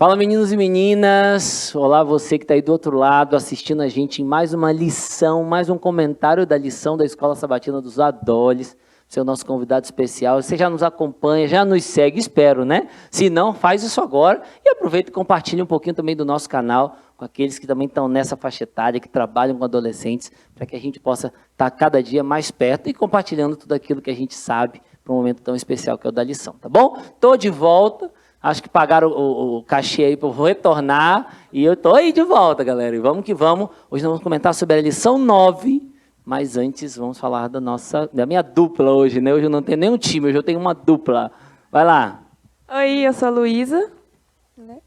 Fala, meninos e meninas, olá você que está aí do outro lado assistindo a gente em mais uma lição, mais um comentário da lição da Escola Sabatina dos Adoles, você é o nosso convidado especial, você já nos acompanha, já nos segue, espero, né? Se não, faz isso agora e aproveita e compartilha um pouquinho também do nosso canal com aqueles que também estão nessa faixa etária, que trabalham com adolescentes, para que a gente possa estar cada dia mais perto e compartilhando tudo aquilo que a gente sabe para um momento tão especial que é o da lição, tá bom? Estou de volta. Acho que pagaram o cachê aí para eu retornar. E eu estou aí de volta, galera. E vamos que vamos. Hoje nós vamos comentar sobre a lição 9. Mas antes vamos falar da minha dupla hoje, né? Hoje eu não tenho nenhum time, hoje eu tenho uma dupla. Vai lá. Oi, eu sou a Luísa.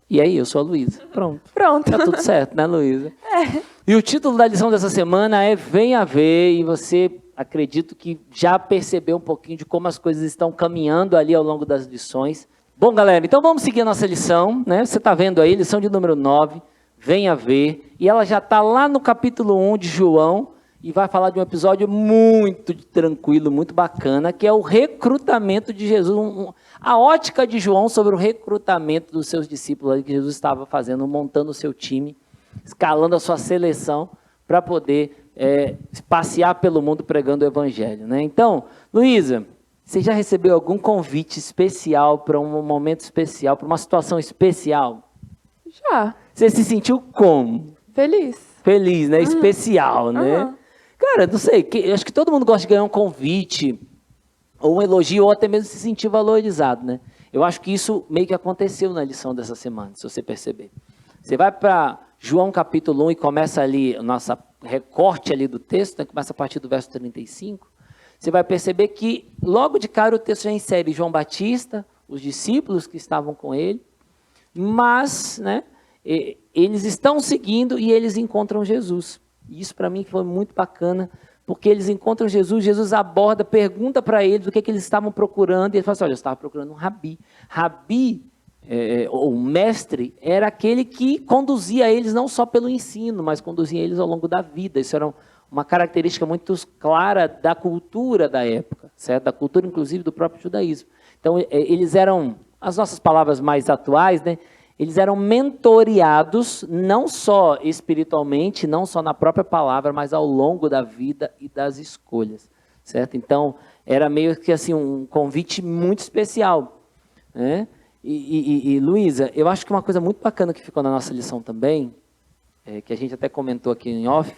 E aí, eu sou a Luísa. Pronto. Tá tudo certo, né, Luísa? É. E o título da lição dessa semana é Venha Ver. E você, acredito que já percebeu um pouquinho de como as coisas estão caminhando ali ao longo das lições. Bom, galera, então vamos seguir a nossa lição, né? Você está vendo aí, lição de número 9, Venha Ver. E ela já está lá no capítulo 1 de João e vai falar de um episódio muito tranquilo, muito bacana, que é o recrutamento de Jesus. A ótica de João sobre o recrutamento dos seus discípulos que Jesus estava fazendo, montando o seu time, escalando a sua seleção para poder passear pelo mundo pregando o evangelho, né? Então, Luísa, você já recebeu algum convite especial para um momento especial, para uma situação especial? Já. Você se sentiu como? Feliz. Feliz, né? Especial, né? Cara, não sei, acho que todo mundo gosta de ganhar um convite, ou um elogio, ou até mesmo se sentir valorizado, né? Eu acho que isso meio que aconteceu na lição dessa semana, se você perceber. Você vai para João capítulo 1 e começa ali, o nosso recorte ali do texto, né? Começa a partir do verso 35. Você vai perceber que logo de cara o texto já insere João Batista, os discípulos que estavam com ele, mas, né, eles estão seguindo e eles encontram Jesus. E isso para mim foi muito bacana, porque eles encontram Jesus, Jesus aborda, pergunta para eles o que eles estavam procurando, e eles falam assim, olha, eu estava procurando um rabi. Rabi, ou mestre, era aquele que conduzia eles não só pelo ensino, mas conduzia eles ao longo da vida. Isso era uma característica muito clara da cultura da época, certo? Da cultura, inclusive, do próprio judaísmo. Então, eles eram, as nossas palavras mais atuais, né? Eles eram mentoreados, não só espiritualmente, não só na própria palavra, mas ao longo da vida e das escolhas, certo? Então, era meio que assim, um convite muito especial, né? E Luísa, eu acho que uma coisa muito bacana que ficou na nossa lição também, que a gente até comentou aqui em off,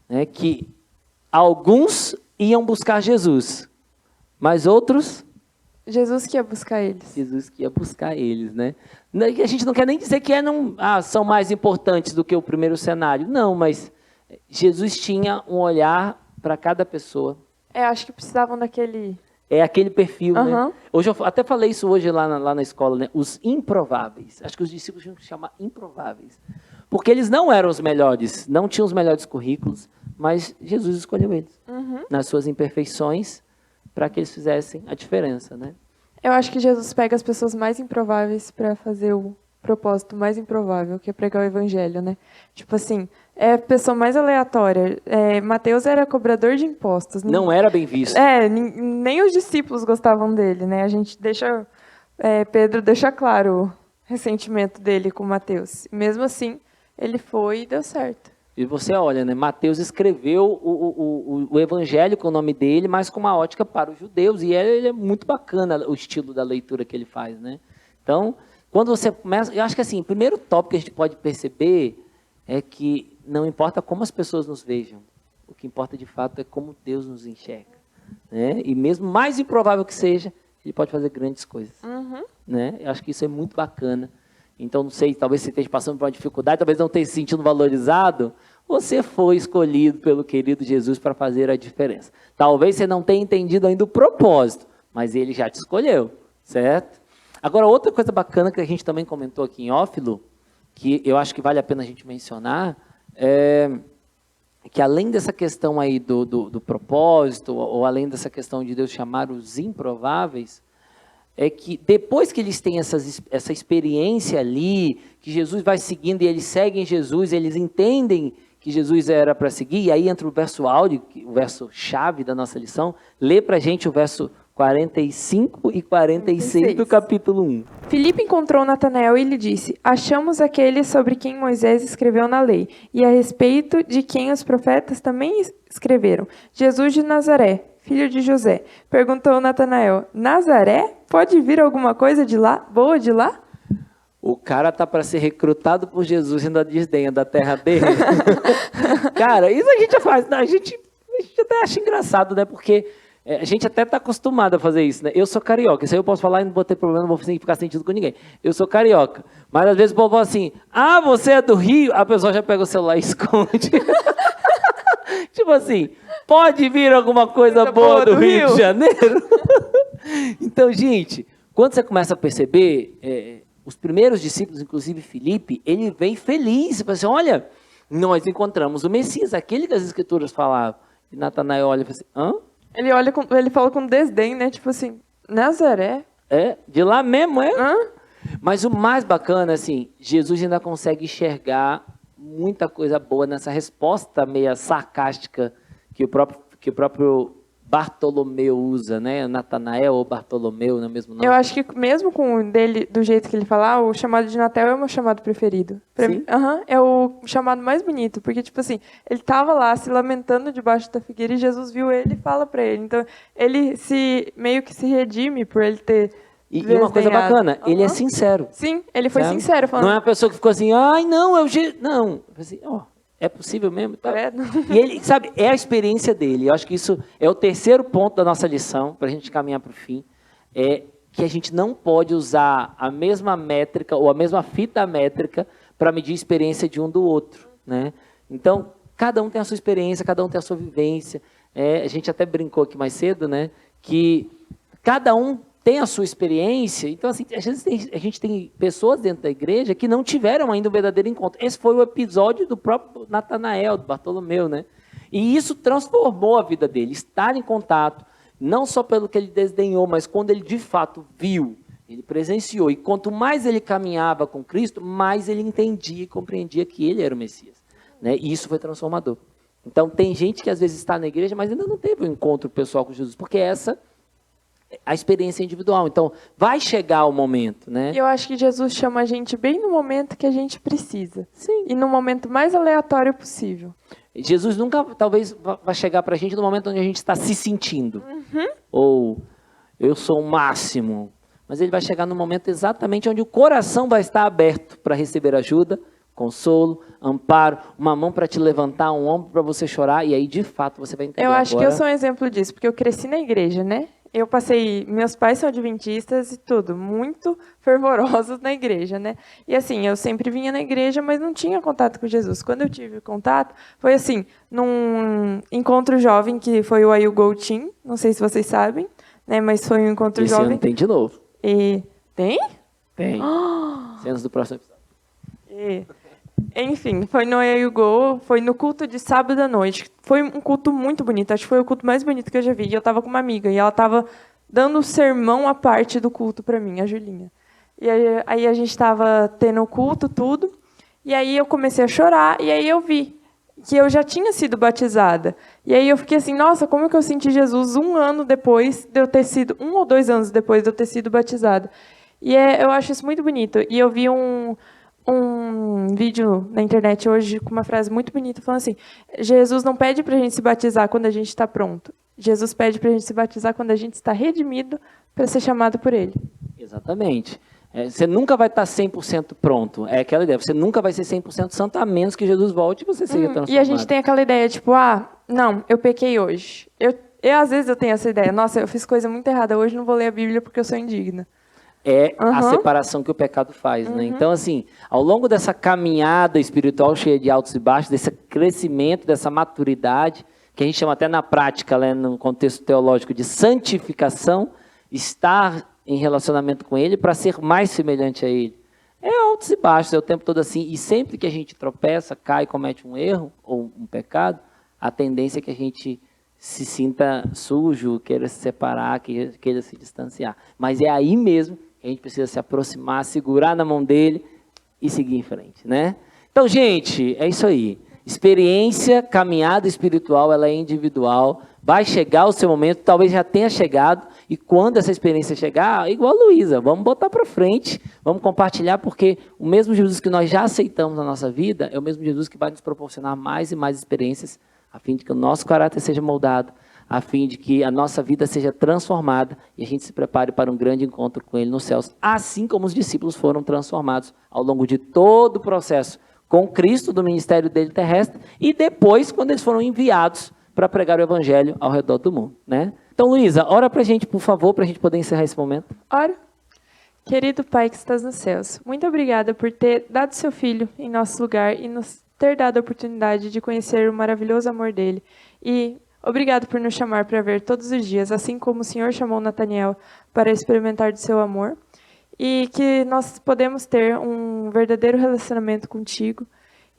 né, que alguns iam buscar Jesus, mas outros... Jesus que ia buscar eles. Jesus que ia buscar eles, né? A gente não quer nem dizer que são mais importantes do que o primeiro cenário. Não, mas Jesus tinha um olhar para cada pessoa. Acho que precisavam daquele... aquele perfil, né? Hoje eu até falei isso hoje lá na escola, né? Os improváveis. Acho que os discípulos tinham que chamar improváveis. Porque eles não eram os melhores, não tinham os melhores currículos, mas Jesus escolheu eles, nas suas imperfeições, para que eles fizessem a diferença, né? Eu acho que Jesus pega as pessoas mais improváveis para fazer o propósito mais improvável, que é pregar o evangelho, né? Tipo assim, é a pessoa mais aleatória. Mateus era cobrador de impostos. Não era bem visto. Nem os discípulos gostavam dele, né? A gente deixa... Pedro deixa claro o ressentimento dele com Mateus. Mesmo assim, ele foi e deu certo. E você olha, né? Mateus escreveu o evangelho com o nome dele, mas com uma ótica para os judeus. E ele é muito bacana o estilo da leitura que ele faz, né? Então, quando você começa... Eu acho que assim, o primeiro tópico que a gente pode perceber é que não importa como as pessoas nos vejam. O que importa, de fato, é como Deus nos enxerga, né? E mesmo mais improvável que seja, ele pode fazer grandes coisas, né? Eu acho que isso é muito bacana. Então, não sei, talvez você esteja passando por uma dificuldade, talvez não esteja se sentindo valorizado. Você foi escolhido pelo querido Jesus para fazer a diferença. Talvez você não tenha entendido ainda o propósito, mas ele já te escolheu, certo? Agora, outra coisa bacana que a gente também comentou aqui em Ófilo, que eu acho que vale a pena a gente mencionar, é que além dessa questão aí do propósito, ou além dessa questão de Deus chamar os improváveis, é que depois que eles têm essa experiência ali, que Jesus vai seguindo e eles seguem Jesus, eles entendem que Jesus era para seguir, e aí entra o verso áudio, o verso chave da nossa lição. Lê para a gente o verso 45 e 46 do capítulo 1. Filipe encontrou Natanael e lhe disse: achamos aquele sobre quem Moisés escreveu na lei, e a respeito de quem os profetas também escreveram, Jesus de Nazaré, filho de José. Perguntou Natanael: Nazaré? Pode vir alguma coisa de lá, boa de lá? O cara tá para ser recrutado por Jesus e ainda desdenha da terra dele. Cara, isso a gente faz, a gente até acha engraçado, né? Porque a gente até tá acostumado a fazer isso, né? Eu sou carioca, isso aí eu posso falar e não vou ter problema, não vou ficar sentido com ninguém. Eu sou carioca, mas às vezes o povo fala assim, ah, você é do Rio? A pessoa já pega o celular e esconde. Tipo assim, pode vir alguma coisa boa do Rio de Janeiro? Então, gente, quando você começa a perceber, os primeiros discípulos, inclusive Filipe, ele vem feliz. Ele fala assim, olha, nós encontramos o Messias, aquele que as Escrituras falavam. E Natanael olha e fala assim, hã? Ele fala com desdém, né? Tipo assim, Nazaré? De lá mesmo, é? Hã? Mas o mais bacana, assim, Jesus ainda consegue enxergar muita coisa boa nessa resposta meia sarcástica que o próprio Bartolomeu usa, né? Natanael ou Bartolomeu, não é o mesmo nome? Eu acho que mesmo com o dele, do jeito que ele fala, o chamado de Natal é o meu chamado preferido. Pra mim, é o chamado mais bonito, porque, tipo assim, ele tava lá se lamentando debaixo da figueira e Jesus viu ele e fala pra ele. Então, ele meio que se redime por ele ter E uma coisa bacana, ele é sincero. Sim, ele foi sincero. Falando, não é uma pessoa que ficou assim, ai, não, não. Assim, é possível mesmo? Tá. E ele, sabe, é a experiência dele. Eu acho que isso é o terceiro ponto da nossa lição, para a gente caminhar para o fim, é que a gente não pode usar a mesma métrica ou a mesma fita métrica para medir a experiência de um do outro, né? Então, cada um tem a sua experiência, cada um tem a sua vivência. A gente até brincou aqui mais cedo, né? Que cada um tem a sua experiência. Então, assim, a gente tem pessoas dentro da igreja que não tiveram ainda um verdadeiro encontro. Esse foi o episódio do próprio Natanael, do Bartolomeu, né? E isso transformou a vida dele. Estar em contato, não só pelo que ele desdenhou, mas quando ele de fato viu, ele presenciou. E quanto mais ele caminhava com Cristo, mais ele entendia e compreendia que ele era o Messias, né? E isso foi transformador. Então, tem gente que às vezes está na igreja, mas ainda não teve um encontro pessoal com Jesus, porque a experiência individual. Então, vai chegar o momento, né? Eu acho que Jesus chama a gente bem no momento que a gente precisa. Sim. E no momento mais aleatório possível. Jesus nunca, talvez, vai chegar para a gente no momento onde a gente está se sentindo. Ou, eu sou o máximo. Mas ele vai chegar no momento exatamente onde o coração vai estar aberto para receber ajuda, consolo, amparo, uma mão para te levantar, um ombro para você chorar. E aí, de fato, você vai entender. Eu acho que eu sou um exemplo disso, porque eu cresci na igreja, né? Meus pais são adventistas e tudo, muito fervorosos na igreja, né? E assim, eu sempre vinha na igreja, mas não tinha contato com Jesus. Quando eu tive contato, foi assim, num encontro jovem, que foi o I Go Team, não sei se vocês sabem, né? Mas foi um encontro Esse jovem. Ano tem de novo. E... Tem? Tem. Cenas do próximo episódio. Enfim, foi no I Go, foi no culto de sábado à noite. Foi um culto muito bonito, acho que foi o culto mais bonito que eu já vi. E eu estava com uma amiga, e ela estava dando sermão à parte do culto para mim, a Julinha. E aí a gente estava tendo o culto, tudo, e aí eu comecei a chorar, e aí eu vi que eu já tinha sido batizada. E aí eu fiquei assim, nossa, como que eu senti Jesus 1 ano depois de eu ter sido, 1 ou 2 anos depois de eu ter sido batizada. E eu acho isso muito bonito. E eu vi um vídeo na internet hoje com uma frase muito bonita, falando assim, Jesus não pede para a gente se batizar quando a gente está pronto. Jesus pede para a gente se batizar quando a gente está redimido para ser chamado por Ele. Exatamente. Você nunca vai estar 100% pronto. É aquela ideia. Você nunca vai ser 100% santo, a menos que Jesus volte e você seja transformado. E a gente tem aquela ideia, tipo, não, eu pequei hoje. Às vezes eu tenho essa ideia, nossa, eu fiz coisa muito errada hoje, não vou ler a Bíblia porque eu sou indigna. A separação que o pecado faz, né? Então, assim, ao longo dessa caminhada espiritual cheia de altos e baixos, desse crescimento, dessa maturidade, que a gente chama até na prática, né, no contexto teológico, de santificação, estar em relacionamento com Ele para ser mais semelhante a Ele. Altos e baixos, o tempo todo assim, e sempre que a gente tropeça, cai, comete um erro ou um pecado, a tendência é que a gente se sinta sujo, queira se separar, queira se distanciar. Mas é aí mesmo que a gente precisa se aproximar, segurar na mão dele e seguir em frente, né? Então, gente, é isso aí. Experiência, caminhada espiritual, ela é individual. Vai chegar o seu momento, talvez já tenha chegado. E quando essa experiência chegar, igual a Luísa, vamos botar para frente, vamos compartilhar, porque o mesmo Jesus que nós já aceitamos na nossa vida é o mesmo Jesus que vai nos proporcionar mais e mais experiências, a fim de que o nosso caráter seja moldado, a fim de que a nossa vida seja transformada e a gente se prepare para um grande encontro com Ele nos céus, assim como os discípulos foram transformados ao longo de todo o processo com Cristo, do ministério dele terrestre, e depois, quando eles foram enviados para pregar o evangelho ao redor do mundo, né? Então, Luísa, ora para a gente, por favor, para a gente poder encerrar esse momento. Ora. Querido Pai que estás nos céus, muito obrigada por ter dado seu Filho em nosso lugar e nos ter dado a oportunidade de conhecer o maravilhoso amor dele. E obrigado por nos chamar para ver todos os dias, assim como o Senhor chamou Nataniel para experimentar do seu amor. E que nós podemos ter um verdadeiro relacionamento contigo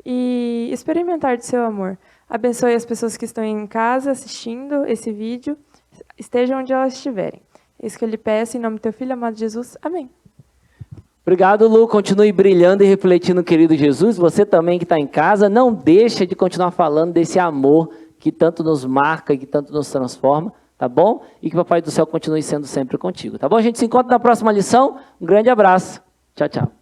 e experimentar do seu amor. Abençoe as pessoas que estão em casa assistindo esse vídeo, estejam onde elas estiverem. É isso que eu lhe peço, em nome do teu Filho amado Jesus. Amém. Obrigado, Lu. Continue brilhando e refletindo, querido Jesus. Você também que está em casa, não deixa de continuar falando desse amor que tanto nos marca e que tanto nos transforma, tá bom? E que o Papai do Céu continue sendo sempre contigo, tá bom? A gente se encontra na próxima lição. Um grande abraço. Tchau, tchau.